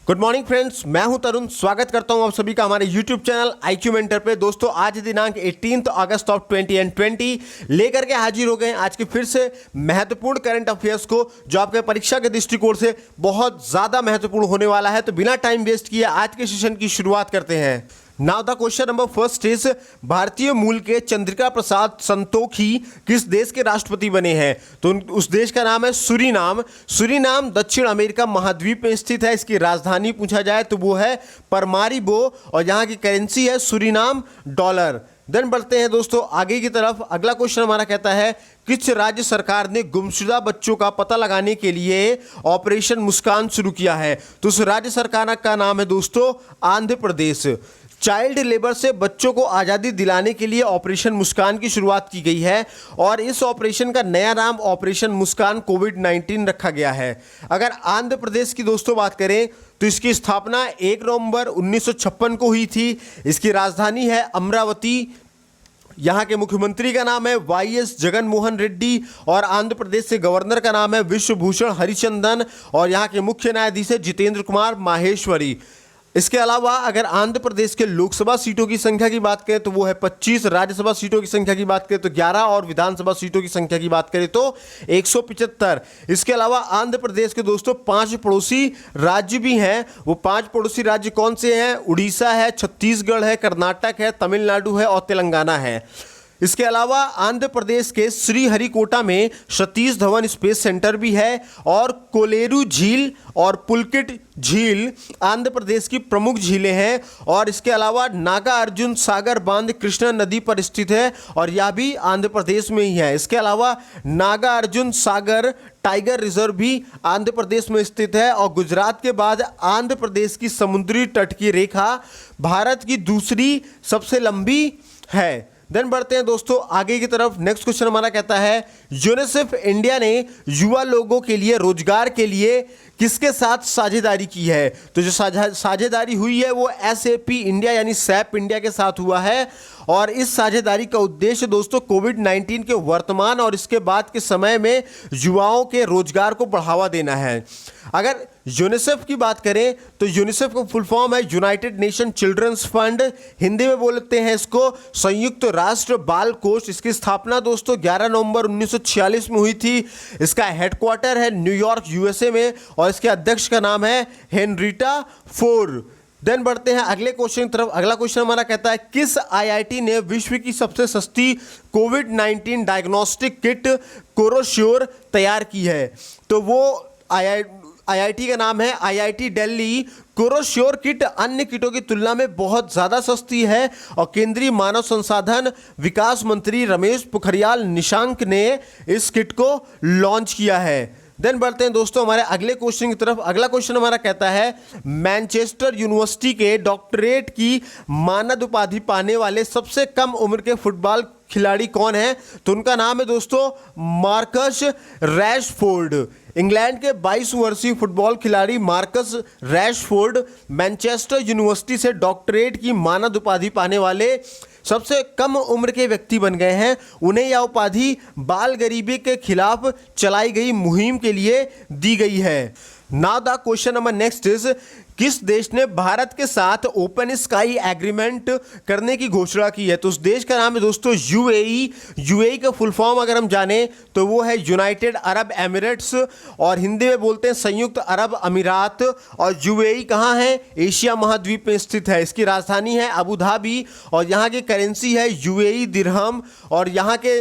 Good morning friends, मैं हूं तरुण। स्वागत करता हूं आप सभी का हमारे यूट्यूब चैनल IQ मेंटर पे। दोस्तों, आज दिनांक 18 अगस्त ऑफ 2020 लेकर के हाजिर हो गए आज के फिर से महत्वपूर्ण करंट अफेयर्स को, जो आपके परीक्षा के दृष्टिकोण से बहुत ज़्यादा महत्वपूर्ण होने वाला है। तो बिना टाइम वेस्ट किए आज के सेशन की शुरुआत करते हैं। Now the question number first is, भारतीय मूल के चंद्रिका प्रसाद संतोखी किस देश के राष्ट्रपति बने हैं? तो उस देश का नाम है सूरीनाम। सूरीनाम दक्षिण अमेरिका महाद्वीप में स्थित है। इसकी राजधानी पूछा जाए तो वो है परमारिबो और यहाँ की करेंसी है सूरीनाम डॉलर। देन बढ़ते हैं दोस्तों आगे की तरफ। अगला क्वेश्चन हमारा कहता है, किस राज्य सरकार ने गुमशुदा बच्चों का पता लगाने के लिए ऑपरेशन मुस्कान शुरू किया है? तो उस राज्य सरकार का नाम है दोस्तों आंध्र प्रदेश। चाइल्ड लेबर से बच्चों को आज़ादी दिलाने के लिए ऑपरेशन मुस्कान की शुरुआत की गई है और इस ऑपरेशन का नया नाम ऑपरेशन मुस्कान कोविड-19 रखा गया है। अगर आंध्र प्रदेश की दोस्तों बात करें तो इसकी स्थापना 1 नवंबर 1956 को हुई थी। इसकी राजधानी है अमरावती। यहाँ के मुख्यमंत्री का नाम है YS जगन मोहन रेड्डी और आंध्र प्रदेश से गवर्नर का नाम है विश्वभूषण हरिचंदन और यहाँ के मुख्य न्यायाधीश है जितेंद्र कुमार माहेश्वरी। इसके अलावा अगर आंध्र प्रदेश के लोकसभा सीटों की संख्या की बात करें तो वो है 25, राज्यसभा सीटों की संख्या की बात करें तो 11 और विधानसभा सीटों की संख्या की बात करें तो 175। इसके अलावा आंध्र प्रदेश के दोस्तों 5 पड़ोसी राज्य भी हैं। वो 5 पड़ोसी राज्य कौन से हैं? उड़ीसा है, छत्तीसगढ़ है, कर्नाटक है, तमिलनाडु है और तेलंगाना है। इसके अलावा आंध्र प्रदेश के श्रीहरिकोटा में सतीश धवन स्पेस सेंटर भी है और कोलेरू झील और पुलकिट झील आंध्र प्रदेश की प्रमुख झीलें हैं। और इसके अलावा नागा अर्जुन सागर बांध कृष्णा नदी पर स्थित है और यह भी आंध्र प्रदेश में ही है। इसके अलावा नागा अर्जुन सागर टाइगर रिजर्व भी आंध्र प्रदेश में स्थित है और गुजरात के बाद आंध्र प्रदेश की समुद्री तट की रेखा भारत की दूसरी सबसे लंबी है। देन बढ़ते हैं दोस्तों आगे की तरफ। नेक्स्ट क्वेश्चन हमारा कहता है, यूनिसेफ इंडिया ने युवा लोगों के लिए रोजगार के लिए किसके साथ साझेदारी की है? तो जो साझेदारी हुई है वो SAP इंडिया यानी SAP इंडिया के साथ हुआ है और इस साझेदारी का उद्देश्य दोस्तों कोविड-19 के वर्तमान और इसके बाद के समय में युवाओं के रोजगार को बढ़ावा देना है। अगर यूनिसेफ की बात करें तो यूनिसेफ का फुल फॉर्म है united nation children's fund. Hindi में बोलते हैं इसको संयुक्त राष्ट्र बाल कोष। इसकी स्थापना दोस्तों 11 नवंबर 1946 में हुई थी। इसका हेडक्वार्टर है न्यूयॉर्क USA में और इसके अध्यक्ष का नाम है हेनरीटा फोर। देन बढ़ते हैं अगले क्वेश्चन की तरफ। अगला क्वेश्चन हमारा कहता है, किस IIT ने विश्व की सबसे सस्ती कोविड-19 डायग्नोस्टिक किट कोरोश्योर तैयार की है? तो वो IIT का नाम है IIT दिल्ली। कोरोश्योर किट अन्य किटों की तुलना में बहुत ज़्यादा सस्ती है और केंद्रीय मानव संसाधन विकास मंत्री रमेश पोखरियाल निशंक ने इस किट को लॉन्च किया है। देन बढ़ते हैं दोस्तों हमारे अगले क्वेश्चन की तरफ। अगला क्वेश्चन हमारा कहता है, मैनचेस्टर यूनिवर्सिटी के डॉक्टरेट की मानद उपाधि पाने वाले सबसे कम उम्र के फुटबॉल खिलाड़ी कौन है? तो उनका नाम है दोस्तों मार्कस रैशफोर्ड। इंग्लैंड के 22 वर्षीय फुटबॉल खिलाड़ी मार्कस रैशफोर्ड मैनचेस्टर यूनिवर्सिटी से डॉक्टरेट की मानद उपाधि पाने वाले सबसे कम उम्र के व्यक्ति बन गए हैं। उन्हें यह उपाधि बाल गरीबी के खिलाफ चलाई गई मुहिम के लिए दी गई है। Now the question number next is, किस देश ने भारत के साथ ओपन स्काई एग्रीमेंट करने की घोषणा की है? तो उस देश का नाम है दोस्तों UAE। UAE का फुल फॉर्म अगर हम जाने तो वो है यूनाइटेड अरब एमिरेट्स और हिंदी में बोलते हैं संयुक्त अरब अमीरात। और UAE कहाँ है? एशिया महाद्वीप में स्थित है। इसकी राजधानी है अबू धाबी और यहाँ की करेंसी है UAE दिरहम। और यहाँ के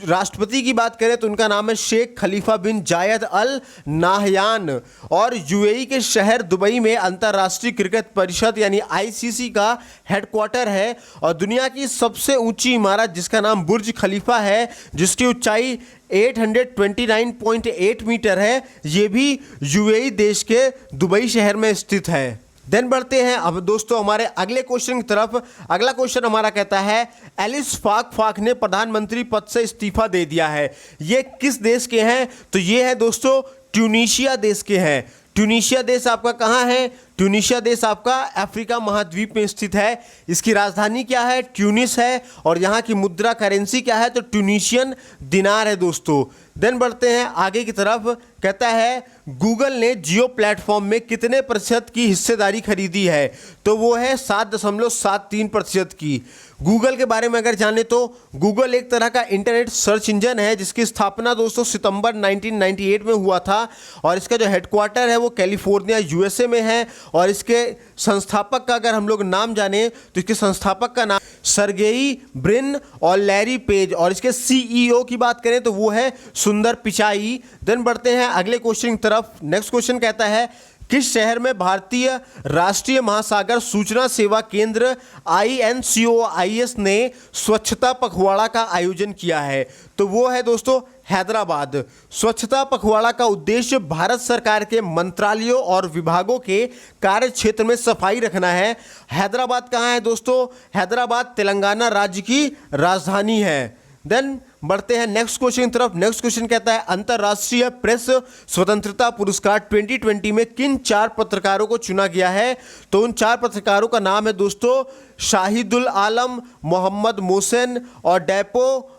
राष्ट्रपति की बात करें तो उनका नाम है शेख खलीफा बिन जायद अल नाहयान। और UAE के शहर दुबई में अंतर्राष्ट्रीय क्रिकेट परिषद यानी ICC का हेडक्वार्टर है और दुनिया की सबसे ऊंची इमारत जिसका नाम बुर्ज खलीफा है, जिसकी ऊंचाई 829.8 मीटर है, ये भी UAE देश के दुबई शहर में स्थित है। देन बढ़ते हैं अब दोस्तों हमारे अगले क्वेश्चन की तरफ। अगला क्वेश्चन हमारा कहता है, एलिस फाक ने प्रधानमंत्री पद से इस्तीफा दे दिया है। ये किस देश के हैं? तो ये है दोस्तों ट्यूनीशिया देश के हैं। ट्यूनीशिया देश आपका कहाँ है? ट्यूनीशिया देश आपका अफ्रीका महाद्वीप में स्थित है। इसकी राजधानी क्या है? ट्यूनिस है और यहाँ की मुद्रा करेंसी क्या है? तो ट्यूनीशियन दिनार है दोस्तों। देन बढ़ते हैं आगे की तरफ। कहता है गूगल ने जियो प्लेटफॉर्म में कितने प्रतिशत की हिस्सेदारी खरीदी है? तो वो है 7.73% की। गूगल के बारे में अगर जाने तो गूगल एक तरह का इंटरनेट सर्च इंजन है जिसकी स्थापना दोस्तों सितंबर 1998 में हुआ था और इसका जो हेडक्वार्टर है वो कैलिफोर्निया यूएसए में है। और इसके संस्थापक का अगर हम लोग नाम जाने तो इसके संस्थापक का नाम सर्गेई ब्रिन और लैरी पेज, और इसके सीईओ की बात करें तो वो है सुंदर पिचाई। देन बढ़ते हैं अगले क्वेश्चन की तरफ। नेक्स्ट क्वेश्चन कहता है किस शहर में भारतीय राष्ट्रीय महासागर सूचना सेवा केंद्र INCOIS ने स्वच्छता पखवाड़ा का आयोजन किया है? तो वो है दोस्तों हैदराबाद। स्वच्छता पखवाड़ा का उद्देश्य भारत सरकार के मंत्रालयों और विभागों के कार्य क्षेत्र में सफाई रखना है। हैदराबाद कहाँ है दोस्तों? हैदराबाद तेलंगाना राज्य की राजधानी है। देन बढ़ते हैं नेक्स्ट क्वेश्चन की तरफ। नेक्स्ट क्वेश्चन कहता है अंतर्राष्ट्रीय प्रेस स्वतंत्रता पुरस्कार 2020 में किन 4 पत्रकारों को चुना गया है? तो उन 4 पत्रकारों का नाम है दोस्तों शाहिदुल आलम, मोहम्मद मोहसिन और डेपो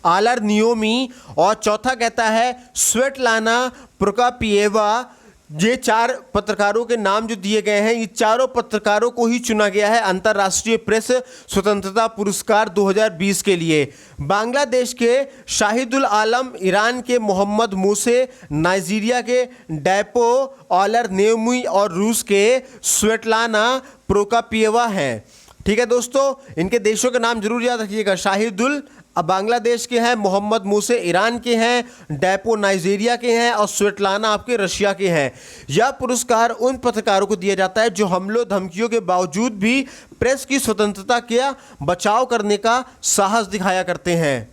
आलर नियोमी, और चौथा कहता है स्वेटलाना प्रोकापिएवा। ये 4 पत्रकारों के नाम जो दिए गए हैं, ये चारों पत्रकारों को ही चुना गया है अंतर्राष्ट्रीय प्रेस स्वतंत्रता पुरस्कार 2020 के लिए। बांग्लादेश के शाहिदुल आलम, ईरान के मोहम्मद मोसे, नाइजीरिया के डेपो ऑलर नेमी और रूस के स्वेटलाना प्रोकापिएवा हैं। ठीक है दोस्तों, इनके देशों के नाम जरूर याद रखिएगा। शाहिदुल बांग्लादेश के हैं, मोहम्मद मोसे ईरान के हैं, डेपो नाइजीरिया के हैं और स्वेटलाना आपके रशिया के हैं। यह पुरस्कार उन पत्रकारों को दिया जाता है जो हमलों धमकियों के बावजूद भी प्रेस की स्वतंत्रता का बचाव करने का साहस दिखाया करते हैं।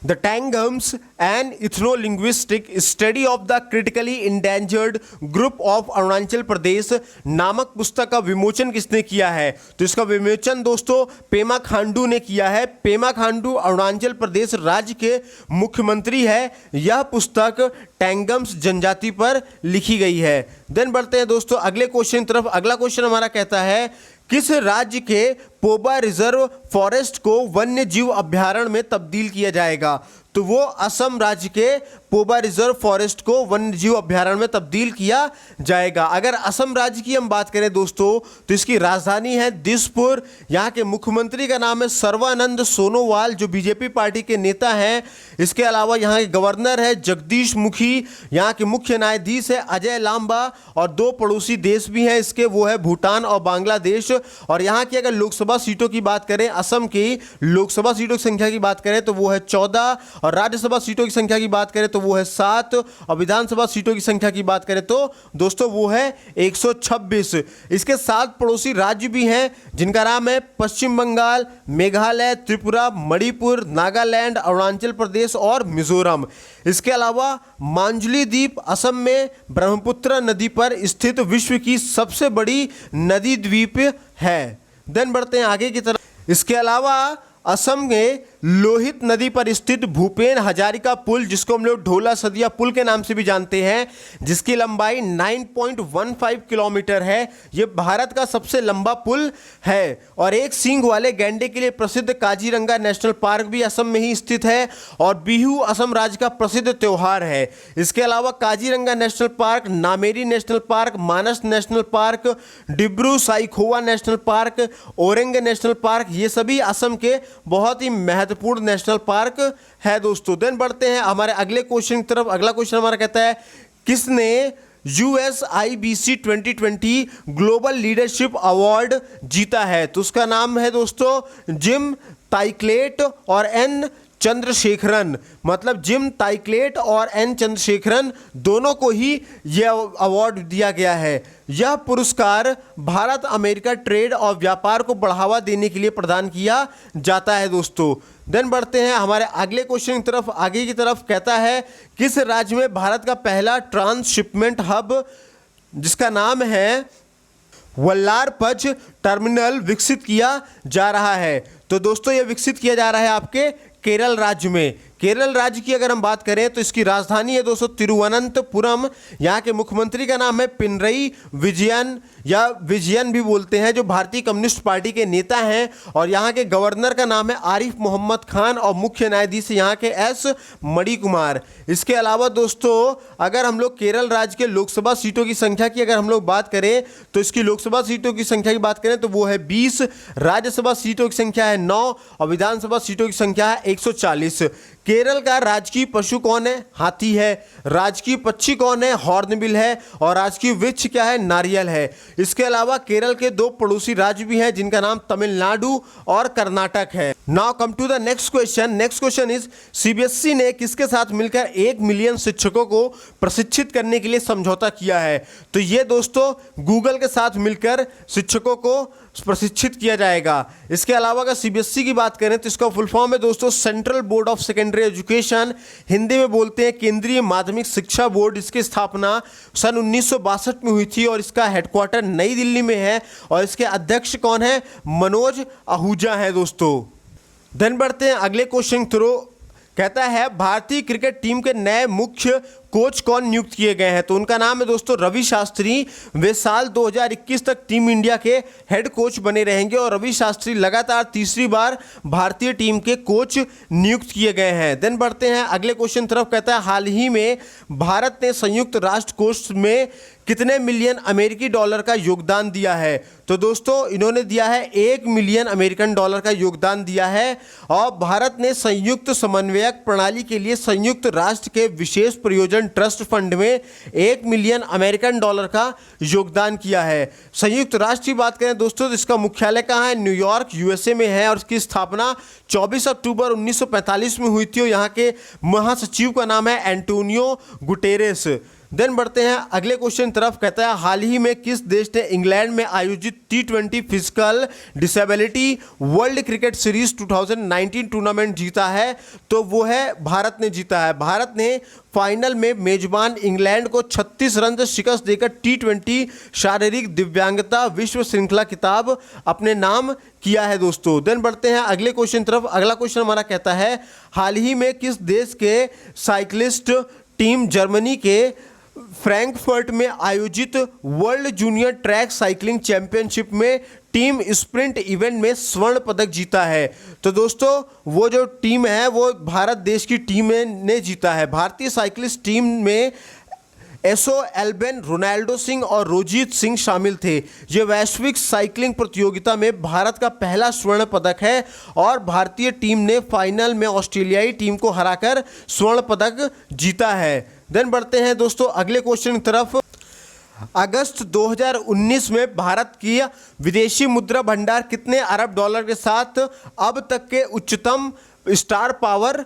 The Tangums, an ethno-linguistic study of the critically endangered group of Arunachal Pradesh नामक पुस्तक का विमोचन किसने किया है? तो इसका विमोचन दोस्तों पेमा खांडू ने किया है। पेमा खांडू अरुणाचल प्रदेश राज्य के मुख्यमंत्री है। यह पुस्तक टैंगम्स जनजाति पर लिखी गई है। देन बढ़ते हैं दोस्तों अगले क्वेश्चन की तरफ। अगला क्वेश्चन हमारा कहता है किस राज्य के पोबा रिजर्व फॉरेस्ट को वन्य जीव अभ्यारण्य में तब्दील किया जाएगा? तो वो असम राज्य के पोबा रिजर्व फॉरेस्ट को वन्य जीव अभ्यारण्य में तब्दील किया जाएगा। अगर असम राज्य की हम बात करें दोस्तों तो इसकी राजधानी है दिसपुर। यहाँ के मुख्यमंत्री का नाम है सर्बानंद सोनोवाल जो बीजेपी पार्टी के नेता हैं। इसके अलावा यहाँ के गवर्नर है जगदीश मुखी। यहाँ के मुख्य न्यायाधीश है अजय लांबा और 2 पड़ोसी देश भी हैं इसके, वो है भूटान और बांग्लादेश। और यहाँ की अगर लोकसभा सीटों की बात करें, असम की लोकसभा सीटों की संख्या की बात करें तो वो है 14 और राज्यसभा सीटों की संख्या की बात करें तो वो है 7 और विधानसभा सीटों की संख्या की बात करें तो दोस्तों वो है 126। इसके 7 पड़ोसी राज्य भी हैं जिनका नाम है पश्चिम बंगाल, मेघालय, त्रिपुरा, मणिपुर, नागालैंड, अरुणाचल प्रदेश और मिजोरम। इसके अलावा मांजुली द्वीप असम में ब्रह्मपुत्र नदी पर स्थित विश्व की सबसे बड़ी नदी द्वीप है। देन बढ़ते हैं आगे की तरफ। इसके अलावा असम में लोहित नदी पर स्थित भूपेन हजारिका पुल जिसको हम लोग ढोला सदिया पुल के नाम से भी जानते हैं, जिसकी लंबाई 9.15 किलोमीटर है। ये भारत का सबसे लंबा पुल है। और एक सींग वाले गैंडे के लिए प्रसिद्ध काजीरंगा नेशनल पार्क भी असम में ही स्थित है और बिहू असम राज्य का प्रसिद्ध त्यौहार है। इसके अलावा Kaziranga National Park, Nameri National Park, Manas National Park, Dibru Saikhowa National Park, Orang National Park, ये सभी असम के बहुत ही महत्वपूर्ण नेशनल पार्क है दोस्तों। देन बढ़ते हैं हमारे अगले क्वेश्चन की तरफ। अगला क्वेश्चन हमारा कहता है किसने USIBC 2020 ग्लोबल लीडरशिप अवार्ड जीता है? तो उसका नाम है दोस्तों जिम ताइक्लेट और एन चंद्रशेखरन। मतलब जिम ताइक्लेट और एन चंद्रशेखरन दोनों को ही यह अवार्ड दिया गया है। यह पुरस्कार भारत अमेरिका ट्रेड और व्यापार को बढ़ावा देने के लिए प्रदान किया जाता है दोस्तों। देन बढ़ते हैं हमारे अगले क्वेश्चन की तरफ। आगे की तरफ कहता है किस राज्य में भारत का पहला ट्रांसशिपमेंट हब जिसका नाम है वल्लारपच टर्मिनल विकसित किया जा रहा है? तो दोस्तों ये विकसित किया जा रहा है आपके केरल राज्य में। केरल राज्य की अगर हम बात करें तो इसकी राजधानी है दोस्तों तिरुवनंतपुरम। यहाँ के मुख्यमंत्री का नाम है पिनरई विजयन या विजयन भी बोलते हैं, जो भारतीय कम्युनिस्ट पार्टी के नेता हैं। और यहाँ के गवर्नर का नाम है आरिफ मोहम्मद खान और मुख्य न्यायाधीश यहाँ के एस मणिकुमार। इसके अलावा दोस्तों अगर हम लोग केरल राज्य के लोकसभा सीटों की संख्या की अगर हम लोग बात करें तो इसकी लोकसभा सीटों की संख्या की बात करें तो वो है 20, राज्यसभा सीटों की संख्या है 9 और विधानसभा सीटों की संख्या है 140। केरल का राजकीय पशु कौन है? हाथी है। राजकीय पक्षी कौन है? हॉर्नबिल है। और राजकीय वृक्ष क्या है? नारियल है। इसके अलावा केरल के 2 पड़ोसी राज्य भी हैं जिनका नाम तमिलनाडु और कर्नाटक है। Now come to the next question. Next question is CBSE ने किसके साथ मिलकर 1 मिलियन शिक्षकों को प्रशिक्षित करने के लिए समझौता किया है? तो ये दोस्तों गूगल के साथ मिलकर शिक्षकों को प्रशिक्षित किया जाएगा। इसके अलावा अगर सीबीएसई की बात करें तो इसका फुल फॉर्म है दोस्तों central board of secondary education, Hindi में बोलते हैं केंद्रीय माध्यमिक शिक्षा बोर्ड। इसकी स्थापना सन 1962 में हुई थी और इसका हेडक्वार्टर नई दिल्ली में है और इसके अध्यक्ष कौन है? मनोज आहूजा है दोस्तों। देन बढ़ते हैं अगले क्वेश्चन थ्रू। कहता है भारतीय क्रिकेट टीम के नए मुख्य कोच कौन नियुक्त किए गए हैं? तो उनका नाम है दोस्तों रवि शास्त्री। वे साल 2021 तक टीम इंडिया के हेड कोच बने रहेंगे और रवि शास्त्री लगातार तीसरी बार भारतीय टीम के कोच नियुक्त किए गए हैं। देन बढ़ते हैं अगले क्वेश्चन तरफ। कहता है हाल ही में भारत ने संयुक्त राष्ट्र कोष में कितने मिलियन अमेरिकी डॉलर का योगदान दिया है? तो दोस्तों इन्होंने दिया है 1 मिलियन अमेरिकन डॉलर का योगदान दिया है। और भारत ने संयुक्त समन्वयक प्रणाली के लिए संयुक्त राष्ट्र के विशेष प्रयोजन ट्रस्ट फंड में 1 मिलियन अमेरिकन डॉलर का योगदान किया है। संयुक्त राष्ट्र की बात करें दोस्तों तो इसका मुख्यालय कहाँ है? न्यूयॉर्क यूएसए में है और इसकी स्थापना 24 अक्टूबर 1945 में हुई थी और यहाँ के महासचिव का नाम है एंटोनियो गुटेरेस। देन बढ़ते हैं अगले क्वेश्चन तरफ। कहता है हाल ही में किस देश ने इंग्लैंड में आयोजित T20 physical disability world cricket series 2019 tournament जीता है? तो वो है भारत ने जीता है। भारत ने फाइनल में मेजबान इंग्लैंड को 36 रन से शिकस्त देकर T20 शारीरिक दिव्यांगता विश्व श्रृंखला खिताब अपने नाम किया है दोस्तों। देन बढ़ते हैं अगले क्वेश्चन तरफ। अगला क्वेश्चन हमारा कहता है हाल ही में किस देश के साइक्लिस्ट टीम जर्मनी के फ्रैंकफर्ट में आयोजित world junior track cycling championship में टीम स्प्रिंट इवेंट में स्वर्ण पदक जीता है? तो दोस्तों वो जो टीम है वो भारत देश की टीम ने जीता है। भारतीय साइकिलिस्ट टीम में एसो एल्बेन, रोनाल्डो सिंह और रोजीत सिंह शामिल थे। ये वैश्विक साइकिलिंग प्रतियोगिता में भारत का पहला स्वर्ण पदक है और भारतीय टीम ने फाइनल में ऑस्ट्रेलियाई टीम को हराकर स्वर्ण पदक जीता है। देन बढ़ते हैं दोस्तों अगले क्वेश्चन की तरफ। अगस्त 2019 में भारत की विदेशी मुद्रा भंडार कितने अरब डॉलर के साथ अब तक के उच्चतम स्टार पावर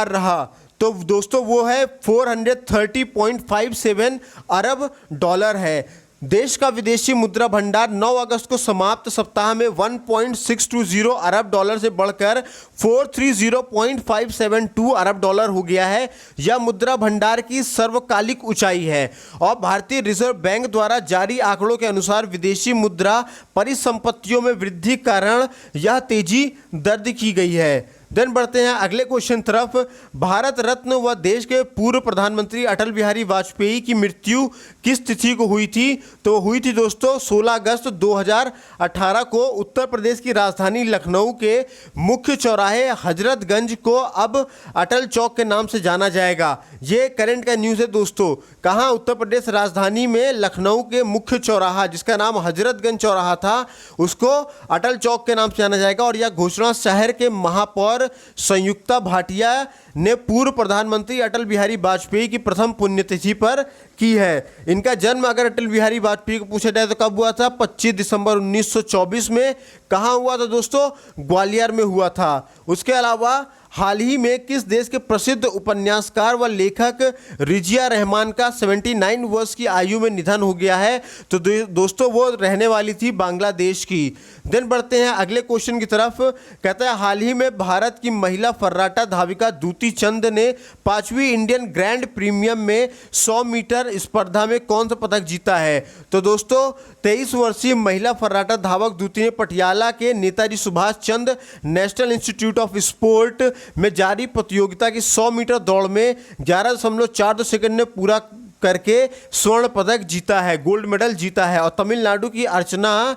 रहा? तो दोस्तों वो है 430.57 अरब डॉलर है। देश का विदेशी मुद्रा भंडार 9 अगस्त को समाप्त सप्ताह में 1.620 अरब डॉलर से बढ़कर 430.572 अरब डॉलर हो गया है। यह मुद्रा भंडार की सर्वकालिक ऊंचाई है और भारतीय रिजर्व बैंक द्वारा जारी आंकड़ों के अनुसार विदेशी मुद्रा परिसंपत्तियों में वृद्धि के कारण यह तेजी दर्ज की गई है। देन बढ़ते हैं अगले क्वेश्चन तरफ। भारत रत्न व देश के पूर्व प्रधानमंत्री अटल बिहारी वाजपेयी की मृत्यु किस तिथि को हुई थी? तो हुई थी दोस्तों 16 अगस्त 2018 को। उत्तर प्रदेश की राजधानी लखनऊ के मुख्य चौराहे हजरतगंज को अब अटल चौक के नाम से जाना जाएगा। ये करंट का न्यूज़ है दोस्तों। कहाँ? उत्तर प्रदेश राजधानी में लखनऊ के मुख्य चौराहा जिसका नाम हजरतगंज चौराहा था उसको अटल चौक के नाम से जाना जाएगा। और यह घोषणा शहर के महापौर संयुक्ता भाटिया ने पूर्व प्रधानमंत्री अटल बिहारी वाजपेयी की प्रथम पुण्यतिथि पर की है। इनका जन्म अगर अटल बिहारी वाजपेयी को पूछा जाए तो कब हुआ था? 25 दिसंबर 1924 में। कहाँ हुआ था दोस्तों? ग्वालियर में हुआ था। उसके अलावा हाल ही में किस देश के प्रसिद्ध उपन्यासकार व लेखक रिजिया रहमान का 79 वर्ष की आयु में निधन हो गया है? तो दोस्तों वो रहने वाली थी बांग्लादेश की। देन बढ़ते हैं अगले क्वेश्चन की तरफ। कहता है हाल ही में भारत की महिला फर्राटा धाविका दूती चंद ने 5वीं इंडियन ग्रैंड प्रीमियम में 100 मीटर स्पर्धा में कौन सा पदक जीता है? तो दोस्तों 23 वर्षीय महिला फर्राटा धावक दूती ने पटियाला के Netaji Subhash Chandra national institute of sport में जारी प्रतियोगिता की 100 मीटर दौड़ में 11.42 सेकंड में पूरा करके स्वर्ण पदक जीता है, गोल्ड मेडल जीता है। और तमिलनाडु की अर्चना,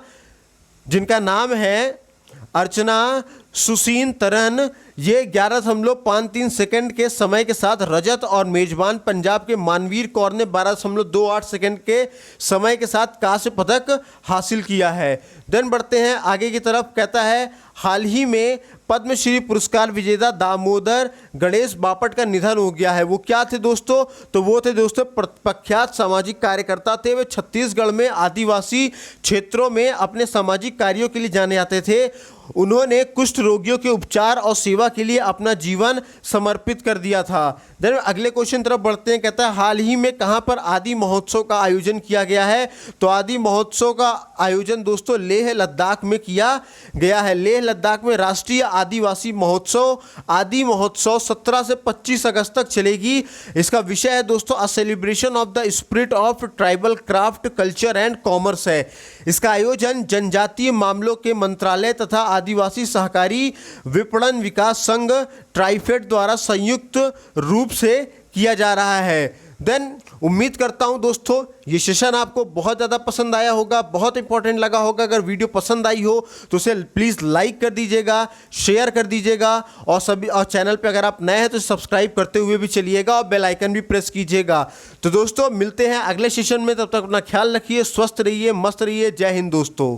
जिनका नाम है अर्चना सुसीन तरन, ये 11.53 सेकंड के समय के साथ रजत, और मेजबान पंजाब के मानवीर कौर ने 12.28 सेकंड के समय के साथ कांस्य पदक हासिल किया है। देन बढ़ते हैं आगे की तरफ। कहता है हाल ही में पद्मश्री पुरस्कार विजेता दामोदर गणेश बापट का निधन हो गया है। वो क्या थे दोस्तों? तो वो थे दोस्तों प्रख्यात सामाजिक कार्यकर्ता थे। वे छत्तीसगढ़ में आदिवासी क्षेत्रों में अपने सामाजिक कार्यों के लिए जाने जाते थे। उन्होंने कुष्ठ रोगियों के उपचार और सेवा के लिए अपना जीवन समर्पित कर दिया था। देन अगले क्वेश्चन तरफ बढ़ते हैं। कहता है हाल ही में कहां पर आदि महोत्सव का आयोजन किया गया है? तो आदि महोत्सव का आयोजन दोस्तों लेह लद्दाख में किया गया है। लेह लद्दाख में राष्ट्रीय आदिवासी महोत्सव आदि महोत्सव 17 से 25 अगस्त तक चलेगी। इसका विषय है दोस्तों a celebration of the spirit of tribal craft culture and commerce है। इसका आयोजन जनजातीय मामलों के मंत्रालय तथा आदिवासी सहकारी विपणन विकास संघ ट्राइफेड द्वारा संयुक्त रूप से किया जा रहा है। देन उम्मीद करता हूं दोस्तों ये सेशन आपको बहुत ज़्यादा पसंद आया होगा, बहुत इंपॉर्टेंट लगा होगा। अगर वीडियो पसंद आई हो तो उसे प्लीज़ लाइक कर दीजिएगा, शेयर कर दीजिएगा, और चैनल पे अगर आप नए हैं तो सब्सक्राइब करते हुए भी चलिएगा और बेल आइकन भी प्रेस कीजिएगा। तो दोस्तों मिलते हैं अगले सेशन में, तब तक अपना ख्याल रखिए, स्वस्थ रहिए, मस्त रहिए। जय हिंद दोस्तों।